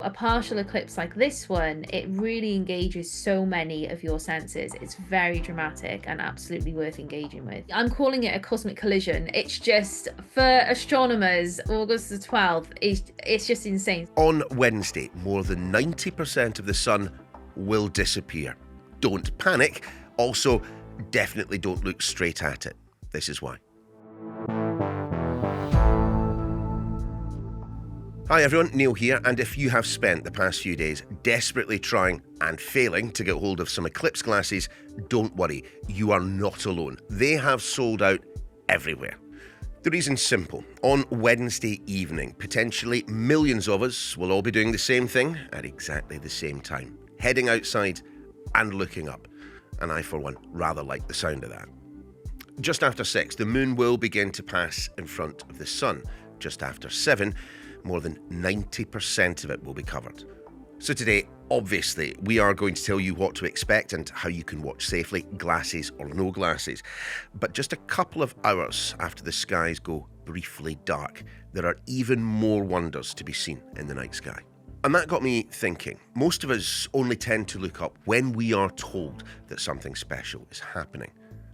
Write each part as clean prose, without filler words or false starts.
A partial eclipse like this one, it really engages so many of your senses. It's very dramatic and absolutely worth engaging with. I'm calling it a cosmic collision. It's just, for astronomers, August the 12th, it's just insane. On Wednesday, more than 90% of the sun will disappear. Don't panic. Also, definitely don't look straight at it. This is why. Hi everyone, Neil here, and if you have spent the past few days desperately trying and failing to get hold of some eclipse glasses, don't worry, you are not alone. They have sold out everywhere. The reason's simple. On Wednesday evening, potentially millions of us will all be doing the same thing at exactly the same time, heading outside and looking up. And I, for one, rather like the sound of that. Just after 6, the moon will begin to pass in front of the sun. Just after 7, more than 90% of it will be covered. So today, obviously, we are going to tell you what to expect and how you can watch safely, glasses or no glasses. But just a couple of hours after the skies go briefly dark, there are even more wonders to be seen in the night sky. And that got me thinking. Most of us only tend to look up when we are told that something special is happening.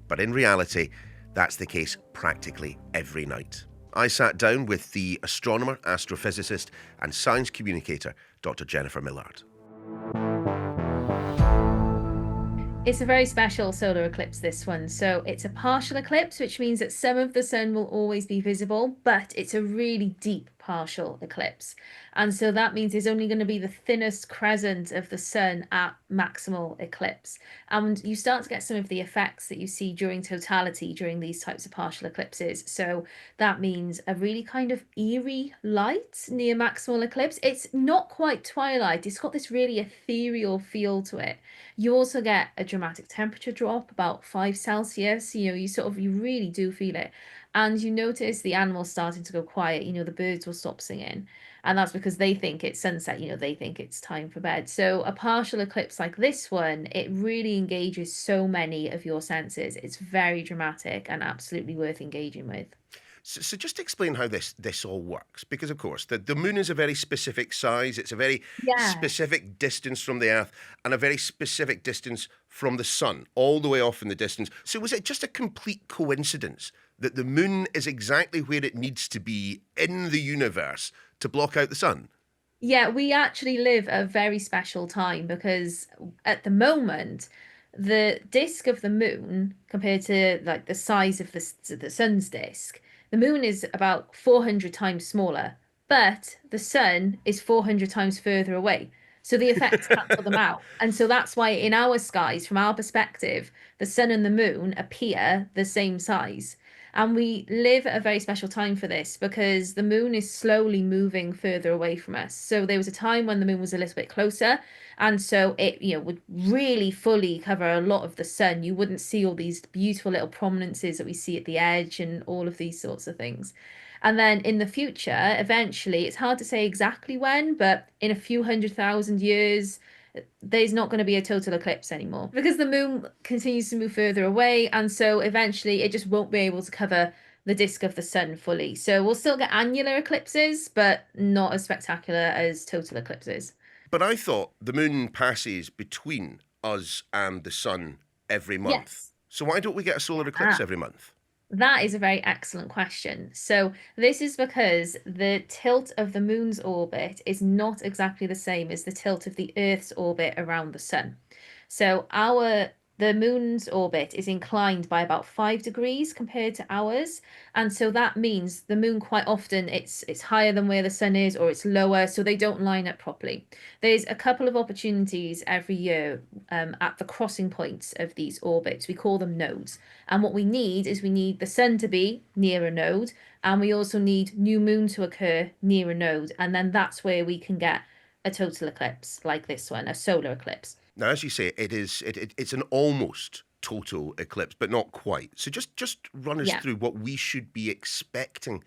But in reality, that's the case practically every night. I sat down with the astronomer, astrophysicist, and science communicator, Dr Jenifer Millard. It's a very special solar eclipse, this one. So it's a partial eclipse, which means that some of the sun will always be visible, but it's a really deep partial eclipse. And so that means there's only going to be the thinnest crescent of the sun at maximal eclipse. And you start to get some of the effects that you see during totality during these types of partial eclipses. So that means a really kind of eerie light near maximal eclipse. It's not quite twilight. It's got this really ethereal feel to it. You also get a dramatic temperature drop, about 5 Celsius. You really do feel it. And you notice the animals starting to go quiet. The birds will stop singing. And that's because they think it's sunset. They think it's time for bed. So a partial eclipse like this one, it really engages so many of your senses. It's very dramatic and absolutely worth engaging with. So just explain how this all works, because of course the moon is a very specific size, it's a very Yeah. specific distance from the Earth and a very specific distance from the sun, all the way off in the distance. So was it just a complete coincidence that the moon is exactly where it needs to be in the universe to block out the sun? Yeah, we actually live a very special time because at the moment, the disk of the moon compared to like the size of the sun's disk, the moon is about 400 times smaller, but the sun is 400 times further away. So the effects cancel them out. And so that's why in our skies, from our perspective, the sun and the moon appear the same size. And we live at a very special time for this because the moon is slowly moving further away from us. So there was a time when the moon was a little bit closer, and so it, would really fully cover a lot of the sun. You wouldn't see all these beautiful little prominences that we see at the edge and all of these sorts of things. And then in the future, eventually, it's hard to say exactly when, but in a few 100,000 years, there's not going to be a total eclipse anymore because the moon continues to move further away, and so eventually it just won't be able to cover the disk of the sun fully. So we'll still get annular eclipses, but not as spectacular as total eclipses. But I thought the moon passes between us and the sun every month. Yes. So why don't we get a solar eclipse every month? That is a very excellent question. So this is because the tilt of the moon's orbit is not exactly the same as the tilt of the Earth's orbit around the sun. So the moon's orbit is inclined by about 5 degrees compared to ours, and so that means the moon quite often it's higher than where the sun is, or it's lower, so they don't line up properly. There's a couple of opportunities every year at the crossing points of these orbits. We call them nodes, and what we need is we need the sun to be near a node, and we also need new moon to occur near a node, and then that's where we can get a total eclipse like this one, a solar eclipse. Now, as you say, it's an almost total eclipse, but not quite. So just run us Yeah. through what we should be expecting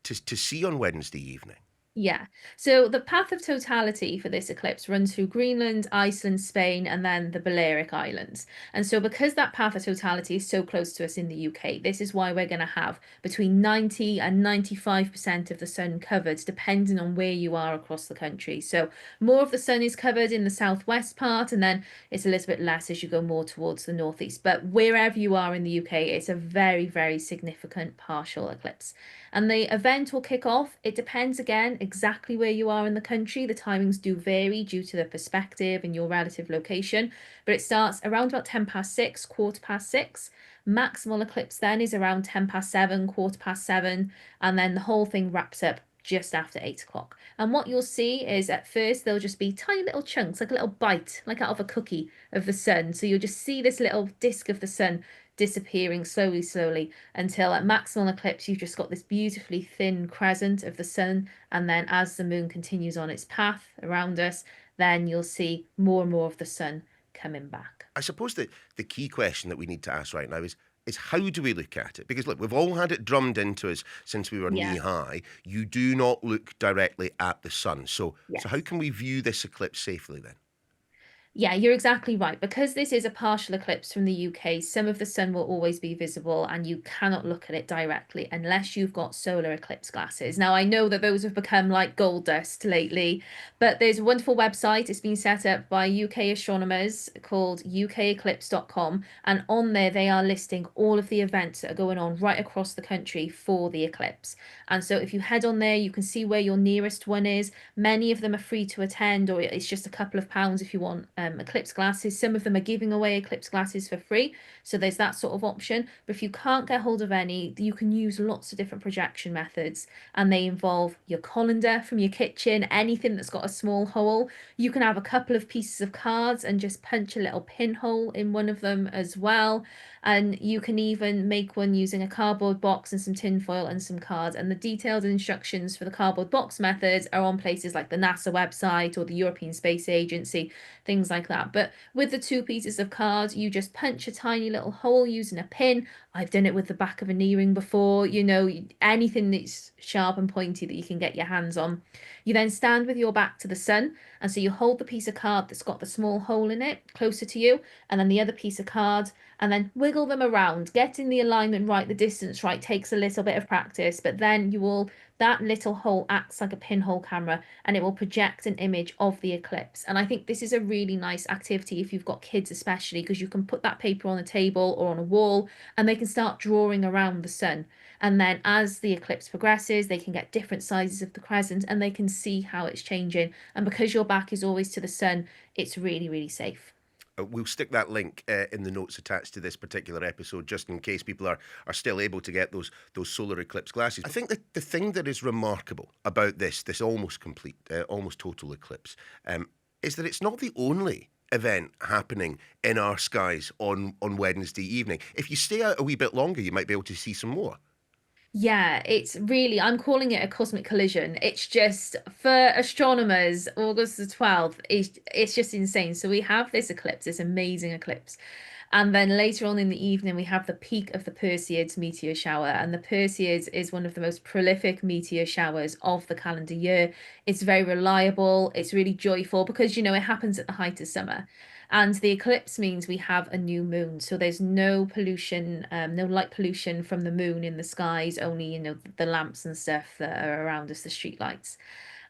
to see on Wednesday evening. Yeah. So the path of totality for this eclipse runs through Greenland, Iceland, Spain, and then the Balearic Islands. And so because that path of totality is so close to us in the UK, this is why we're going to have between 90 and 95% of the sun covered, depending on where you are across the country. So more of the sun is covered in the southwest part, and then it's a little bit less as you go more towards the northeast. But wherever you are in the UK, it's a very, very significant partial eclipse. And the event will kick off. It depends again exactly where you are in the country. The timings do vary due to the perspective and your relative location, but it starts around about 10 past 6, quarter past 6. Maximal eclipse then is around 10 past 7, quarter past 7, and then the whole thing wraps up just after 8 o'clock. And what you'll see is at first there'll just be tiny little chunks, like a little bite, like out of a cookie of the sun. So you'll just see this little disk of the sun disappearing slowly, slowly until at maximal eclipse, you've just got this beautifully thin crescent of the sun. And then as the moon continues on its path around us, then you'll see more and more of the sun coming back. I suppose that the key question that we need to ask right now is how do we look at it? Because look, we've all had it drummed into us since we were Yeah. knee high. You do not look directly at the sun. So how Yes. can we view this eclipse safely then? Yeah, you're exactly right. Because this is a partial eclipse from the UK, some of the sun will always be visible and you cannot look at it directly unless you've got solar eclipse glasses. Now, I know that those have become like gold dust lately, but there's a wonderful website. It's been set up by UK astronomers called ukeclipse.com. And on there, they are listing all of the events that are going on right across the country for the eclipse. And so if you head on there, you can see where your nearest one is. Many of them are free to attend, or it's just a couple of pounds if you want eclipse glasses. Some of them are giving away eclipse glasses for free, so there's that sort of option. But if you can't get hold of any, you can use lots of different projection methods, and they involve your colander from your kitchen, anything that's got a small hole. You can have a couple of pieces of cards and just punch a little pinhole in one of them as well. And you can even make one using a cardboard box and some tin foil and some cards. And the detailed instructions for the cardboard box methods are on places like the NASA website or the European Space Agency, things like that. But with the two pieces of card, you just punch a tiny little hole using a pin. I've done it with the back of an earring before, anything that's sharp and pointy that you can get your hands on. You then stand with your back to the sun, and so you hold the piece of card that's got the small hole in it closer to you, and then the other piece of card, and then wiggle them around. Getting the alignment right, the distance right takes a little bit of practice, but then that little hole acts like a pinhole camera and it will project an image of the eclipse. And I think this is a really nice activity if you've got kids, especially because you can put that paper on a table or on a wall and they can start drawing around the sun. And then as the eclipse progresses, they can get different sizes of the crescent and they can see how it's changing. And because your back is always to the sun, it's really, really safe. We'll stick that link in the notes attached to this particular episode, just in case people are still able to get those solar eclipse glasses. I think that the thing that is remarkable about this almost complete, almost total eclipse, is that it's not the only event happening in our skies on Wednesday evening. If you stay out a wee bit longer, you might be able to see some more. Yeah, it's really, I'm calling it a cosmic collision. It's just, for astronomers, August the 12th, it's just insane. So we have this eclipse, this amazing eclipse. And then later on in the evening, we have the peak of the Perseids meteor shower. And the Perseids is one of the most prolific meteor showers of the calendar year. It's very reliable. It's really joyful because, it happens at the height of summer. And the eclipse means we have a new moon. So there's no pollution, no light pollution from the moon in the skies, only, the lamps and stuff that are around us, the street lights.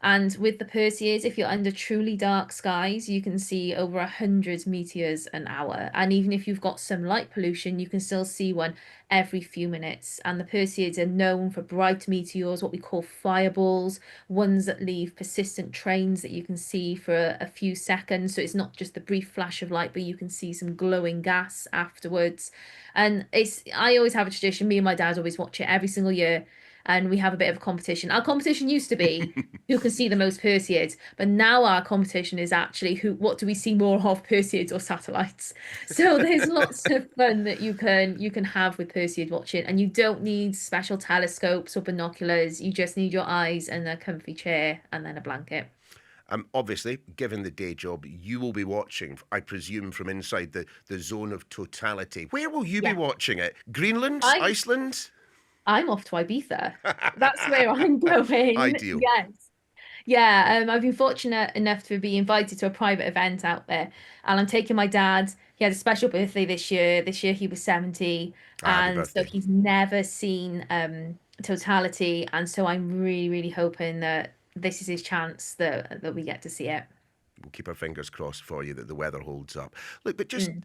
And with the Perseids, if you're under truly dark skies, you can see over 100 meteors an hour. And even if you've got some light pollution, you can still see one every few minutes. And the Perseids are known for bright meteors, what we call fireballs, ones that leave persistent trains that you can see for a few seconds. So it's not just the brief flash of light, but you can see some glowing gas afterwards. And I always have a tradition, me and my dad always watch it every single year. And we have a bit of a competition. Our competition used to be who can see the most Perseids, but now our competition is actually what do we see more of, Perseids or satellites? So there's lots of fun that you can have with Perseid watching, and you don't need special telescopes or binoculars. You just need your eyes and a comfy chair and then a blanket. Obviously, given the day job, you will be watching, I presume, from inside the zone of totality. Where will you be Yeah. watching it? Greenland? I Iceland? I'm off to Ibiza. That's where I'm going. Ideal. Yes. Yeah, I've been fortunate enough to be invited to a private event out there, and I'm taking my dad. He had a special birthday this year. This year he was 70, Ah, happy and so birthday. he's never seen totality, and so I'm really, really hoping that this is his chance that we get to see it. We'll keep our fingers crossed for you that the weather holds up. Look, but Mm.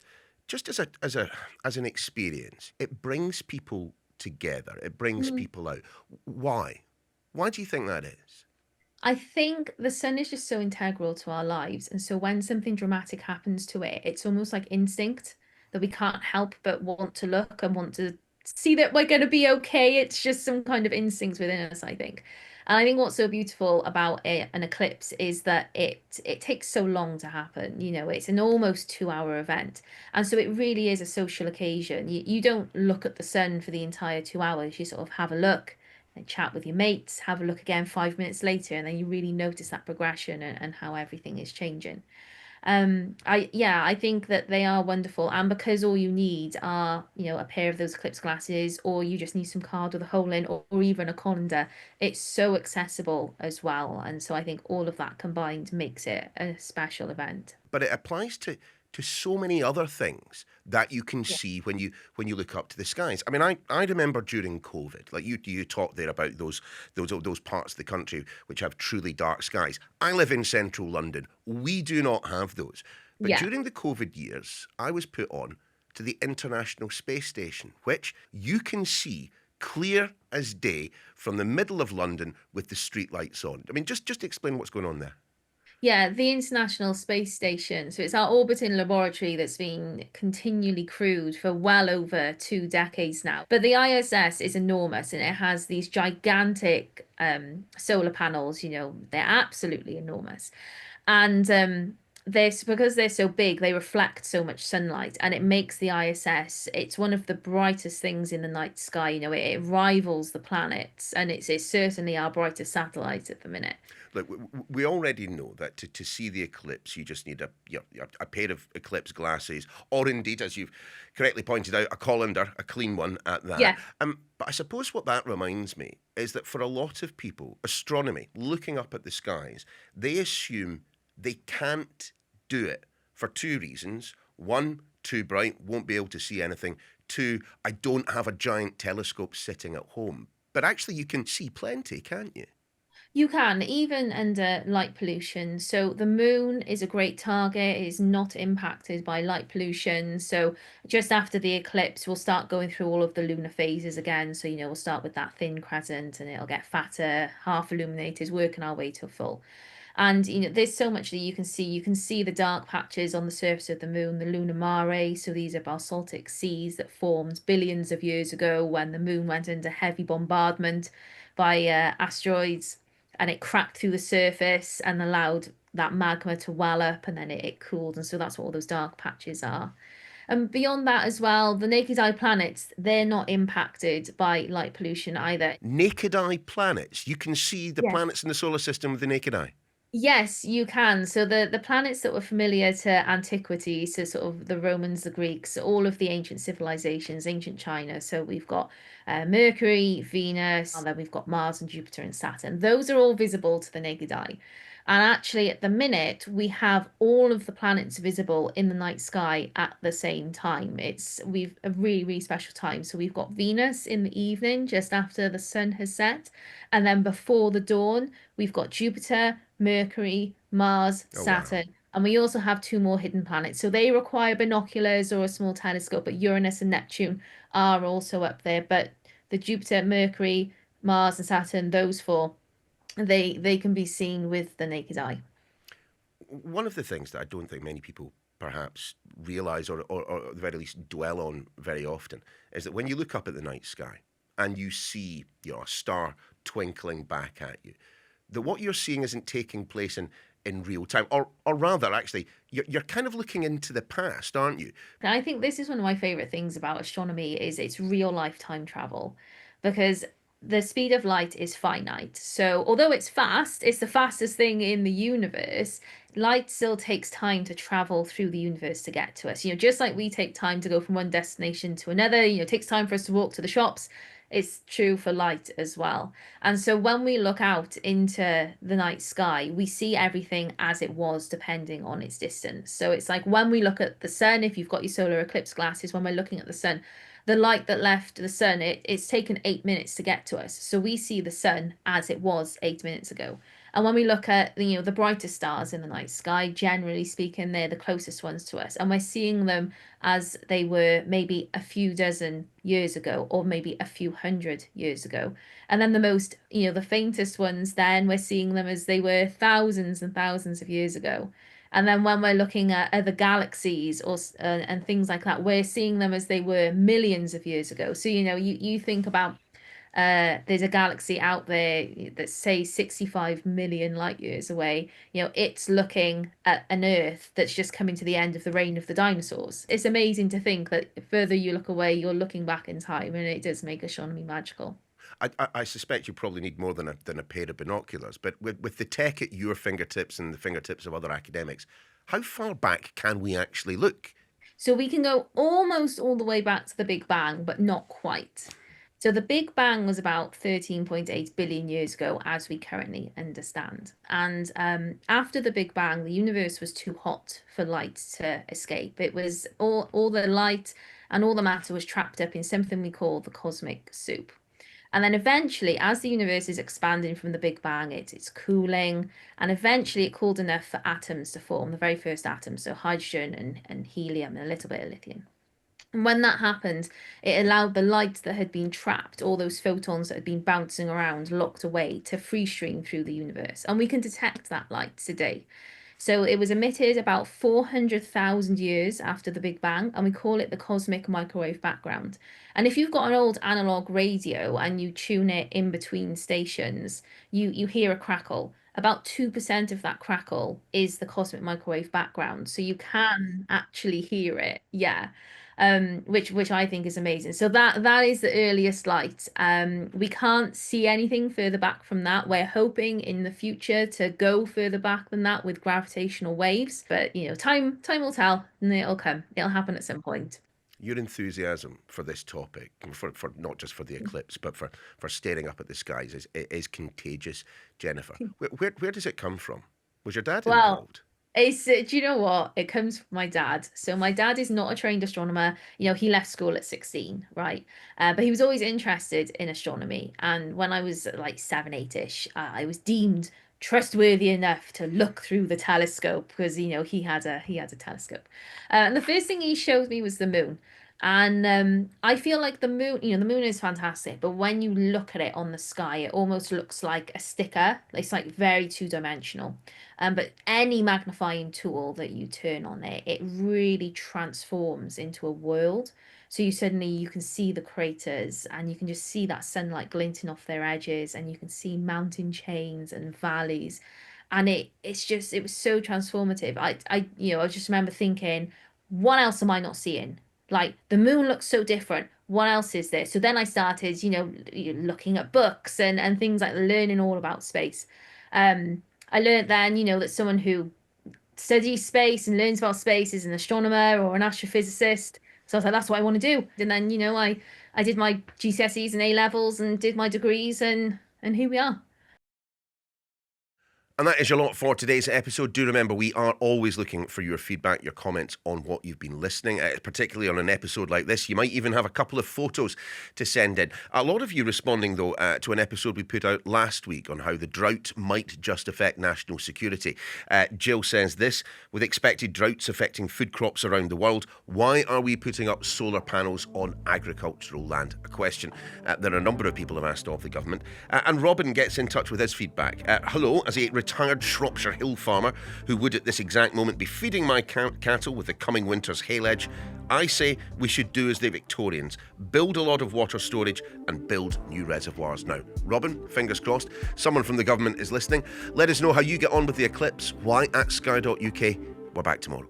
just as an experience, it brings people together. It brings Mm. people out. Why? Why do you think that is? I think the sun is just so integral to our lives. And so when something dramatic happens to it, it's almost like instinct that we can't help but want to look and want to see that we're going to be okay. It's just some kind of instinct within us, I think. And I think what's so beautiful about an eclipse is that it takes so long to happen. You know, it's an almost 2 hour event. And so it really is a social occasion. You don't look at the sun for the entire 2 hours. You sort of have a look and chat with your mates, have a look again 5 minutes later, and then you really notice that progression and how everything is changing. I think that they are wonderful, and because all you need are, a pair of those Eclipse glasses, or you just need some card with a hole in, or even a colander, it's so accessible as well. And so I think all of that combined makes it a special event. But it applies to so many other things that you can Yeah. see when you look up to the skies. I mean, I remember during COVID, like you talked there about those parts of the country which have truly dark skies. I live in central London. We do not have those. But Yeah. during the COVID years, I was put on to the International Space Station, which you can see clear as day from the middle of London with the street lights on. I mean, just explain what's going on there. Yeah, the International Space Station. So it's our orbiting laboratory that's been continually crewed for well over 2 decades now. But the ISS is enormous and it has these gigantic solar panels, they're absolutely enormous. And this because they're so big, they reflect so much sunlight and it makes the ISS, it's one of the brightest things in the night sky. It rivals the planets and it's certainly our brightest satellite at the minute. Look, we already know that to see the eclipse, you just need a pair of eclipse glasses, or indeed, as you've correctly pointed out, a colander, a clean one at that. Yeah. But I suppose what that reminds me is that for a lot of people, astronomy, looking up at the skies, they assume they can't do it for two reasons. One, too bright, won't be able to see anything. Two, I don't have a giant telescope sitting at home. But actually, you can see plenty, can't you? You can, even under light pollution. So the moon is a great target. It is not impacted by light pollution. So just after the eclipse, we'll start going through all of the lunar phases again. So, we'll start with that thin crescent and it'll get fatter, half illuminated, working our way to full. And there's so much that you can see. You can see the dark patches on the surface of the moon, the lunar mare. So these are basaltic seas that formed billions of years ago when the moon went under heavy bombardment by asteroids, and it cracked through the surface and allowed that magma to well up, and then it cooled. And so that's what all those dark patches are. And beyond that as well, the naked eye planets, they're not impacted by light pollution either. Naked eye planets. You can see the Yes. planets in the solar system with the naked eye. Yes, you can. So the planets that were familiar to antiquity, so sort of the Romans, the Greeks, all of the ancient civilizations, ancient China. So we've got Mercury, Venus, and then we've got Mars and Jupiter and Saturn. Those are all visible to the naked eye. And actually, at the minute, we have all of the planets visible in the night sky at the same time. We've a really, really special time. So we've got Venus in the evening, just after the sun has set, and then before the dawn. We've got Jupiter, Mercury, Mars, Oh, wow. Saturn, and we also have two more hidden planets. So they require binoculars or a small telescope, but Uranus and Neptune are also up there. But the Jupiter, Mercury, Mars, and Saturn, those four, they can be seen with the naked eye. One of the things that I don't think many people perhaps realise or at the very least dwell on very often is that when you look up at the night sky and you see a star twinkling back at you, that what you're seeing isn't taking place in real time. Or rather, actually, you're kind of looking into the past, aren't you? And I think this is one of my favorite things about astronomy is its real life time travel because the speed of light is finite. So although it's fast, it's the fastest thing in the universe. Light still takes time to travel through the universe to get to us. Just like we take time to go from one destination to another, it takes time for us to walk to the shops. it's true for light as well. And so when we look out into the night sky, we see everything as it was depending on its distance. So it's like when we look at the sun, if you've got your solar eclipse glasses, when we're looking at the sun, the light that left the sun, it's taken 8 minutes to get to us. So we see the sun as it was 8 minutes ago. And when we look at the brightest stars in the night sky, generally speaking, they're the closest ones to us, and we're seeing them as they were maybe a few dozen years ago, or maybe a few hundred years ago. And then the faintest ones, then we're seeing them as they were thousands and thousands of years ago. And then when we're looking at other galaxies and things like that, we're seeing them as they were millions of years ago. So, you think about there's a galaxy out there that's say 65 million light years away. It's looking at an Earth that's just coming to the end of the reign of the dinosaurs. It's amazing to think that the further you look away, you're looking back in time, and it does make astronomy magical. I suspect you probably need more than a pair of binoculars, but with the tech at your fingertips and the fingertips of other academics, how far back can we actually look? So we can go almost all the way back to the Big Bang, but not quite. So the Big Bang was about 13.8 billion years ago, as we currently understand. And after the Big Bang, the universe was too hot for light to escape. It was all the light and all the matter was trapped up in something we call the cosmic soup. And then eventually, as the universe is expanding from the Big Bang, it's cooling, and eventually it cooled enough for atoms to form, the very first atoms, so hydrogen and helium and a little bit of lithium. And when that happened, it allowed the light that had been trapped, all those photons that had been bouncing around, locked away, to free stream through the universe. And we can detect that light today. So it was emitted about 400,000 years after the Big Bang, and we call it the cosmic microwave background. And if you've got an old analog radio and you tune it in between stations, you hear a crackle. About 2% of that crackle is the cosmic microwave background. So you can actually hear it. Yeah. Which I think is amazing. So that is the earliest light. We can't see anything further back from that. We're hoping in the future to go further back than that with gravitational waves, but time will tell, and it'll come. It'll happen at some point. Your enthusiasm for this topic, for not just for the eclipse, but for staring up at the skies is contagious, Jennifer. Where does it come from? Was your dad Well, involved? do you know what? It comes from my dad. So my dad is not a trained astronomer. He left school at 16, right? But he was always interested in astronomy. And when I was like 7, 8-ish, I was deemed trustworthy enough to look through the telescope because he had a telescope. And the first thing he showed me was the moon. And I feel like the moon is fantastic, but when you look at it on the sky, it almost looks like a sticker. It's like very two-dimensional. But any magnifying tool that you turn on it really transforms into a world. So you can see the craters and you can just see that sunlight glinting off their edges, and you can see mountain chains and valleys. And it was so transformative. I just remember thinking, what else am I not seeing? Like the moon looks so different. What else is there? So then I started, looking at books and things like learning all about space. I learned then, that someone who studies space and learns about space is an astronomer or an astrophysicist. So I was like, that's what I want to do. And then, I did my GCSEs and A levels and did my degrees, and here we are. And that is your lot for today's episode. Do remember, we are always looking for your feedback, your comments on what you've been listening, particularly on an episode like this. You might even have a couple of photos to send in. A lot of you responding, though, to an episode we put out last week on how the drought might just affect national security. Jill says this: with expected droughts affecting food crops around the world, why are we putting up solar panels on agricultural land? A question that a number of people have asked of the government. And Robin gets in touch with his feedback. Hello, as a retired Shropshire hill farmer who would at this exact moment be feeding my cattle with the coming winter's haylage, I say we should do as the Victorians, build a lot of water storage and build new reservoirs. Now, Robin, fingers crossed, someone from the government is listening. Let us know how you get on with the eclipse. Why at sky.uk. We're back tomorrow.